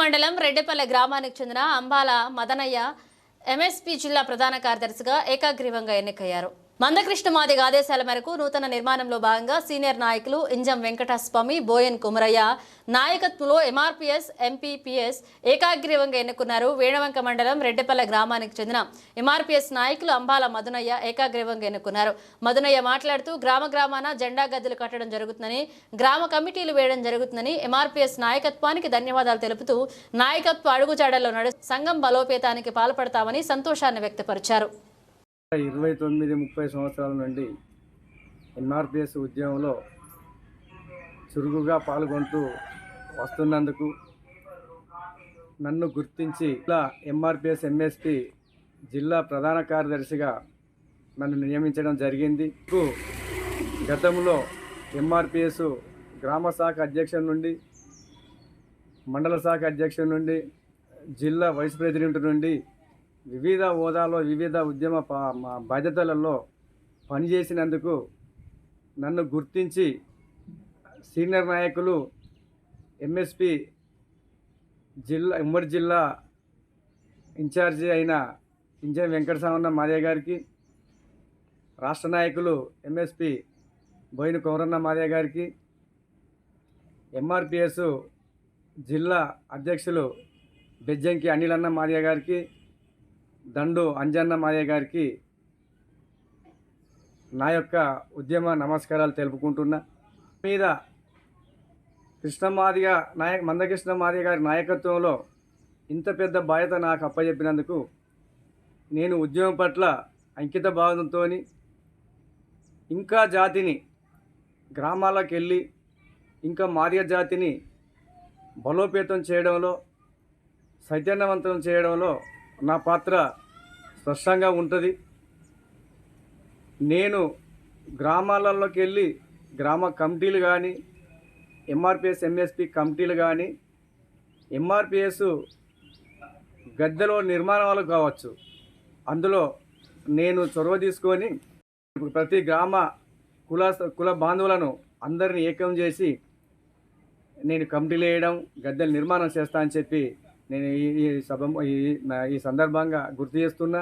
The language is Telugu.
మండలం రెడ్డిపల్లె గ్రామానికి చెందిన అంబాల మదనయ్య ఎంఎస్పీ జిల్లా ప్రధాన కార్యదర్శిగా ఏకగ్రీవంగా ఎన్నికయ్యారు. మందకృష్ణ మాదిగ ఆదేశాల మేరకు నూతన నిర్మాణంలో భాగంగా సీనియర్ నాయకులు ఇంజం వెంకటస్వామి, బోయన్ కుమరయ్య నాయకత్వంలో ఎంఆర్పీఎస్, ఎంపీపీఎస్ ఏకాగ్రీవంగా ఎన్నుకున్నారు. వేణవంక మండలం రెడ్డిపల్లె గ్రామానికి చెందిన ఎంఆర్పీఎస్ నాయకులు అంబాల మదనయ్య ఏకాగ్రీవంగా ఎన్నుకున్నారు. మదనయ్య మాట్లాడుతూ గ్రామాన జెండా గద్దెలు కట్టడం జరుగుతుందని, గ్రామ కమిటీలు వేయడం జరుగుతుందని, ఎంఆర్పీఎస్ నాయకత్వానికి ధన్యవాదాలు తెలుపుతూ నాయకత్వ అడుగుజాడల్లో సంఘం బలోపేతానికి పాల్పడతామని సంతోషాన్ని వ్యక్తపరిచారు. 29-30 సంవత్సరాల నుండి ఎంఆర్పీఎస్ ఉద్యమంలో చురుకుగా పాల్గొంటూ వస్తున్నందుకు నన్ను గుర్తించి ఎంఆర్పీఎస్ ఎంఎస్పీ జిల్లా ప్రధాన కార్యదర్శిగా నన్ను నియమించడం జరిగింది. గతంలో ఎంఆర్పీఎస్ గ్రామ శాఖ అధ్యక్షుడి నుండి, మండల శాఖ అధ్యక్షుడి నుండి, జిల్లా వైస్ ప్రెసిడెంట్ నుండి వివిధ హోదాలో వివిధ ఉద్యమ బాధ్యతలలో పనిచేసినందుకు నన్ను గుర్తించి సీనియర్ నాయకులు ఎంఎస్పీ ఉమ్మడి జిల్లా ఇన్ఛార్జి అయిన ఇంజం వెంకటస్వామి మాదయ్య గారికి, రాష్ట్ర నాయకులు ఎంఎస్పీ బోయిన కుమరన్న మాదయ్య గారికి, ఎంఆర్పీఎస్ జిల్లా అధ్యక్షులు బెజ్జంకి అనిలన్న మాదయ్య గారికి, దండు అంజన్న మాదయ్య గారికి నా యొక్క ఉద్యమ నమస్కారాలు తెలుపుకుంటున్నా. మీద మందకృష్ణ మాదిగ గారి నాయకత్వంలో ఇంత పెద్ద బాధ్యత నాకు అప్పచెప్పినందుకు నేను ఉద్యమం పట్ల అంకిత భావంతో ఇంకా జాతిని గ్రామాలకు వెళ్ళి ఇంకా మాదిగ జాతిని బలోపేతం చేయడంలో, చైతన్యవంతం చేయడంలో నా పాత్ర స్పష్టంగా ఉంటుంది. నేను గ్రామాలలోకి వెళ్ళి గ్రామ కమిటీలు కానీ, ఎంఆర్పీఎస్ ఎంఎస్పీ కమిటీలు కానీ, ఎంఆర్పీఎస్ గద్దెలో నిర్మాణాలు కావచ్చు, అందులో నేను చొరవ తీసుకొని ప్రతి గ్రామ కుల బాంధవులను అందరినీ ఏకం చేసి నేను కమిటీలు వేయడం, గద్దెల నిర్మాణం చేస్తా అని చెప్పి నేను ఈ సందర్భంగా గుర్తు చేస్తున్నా.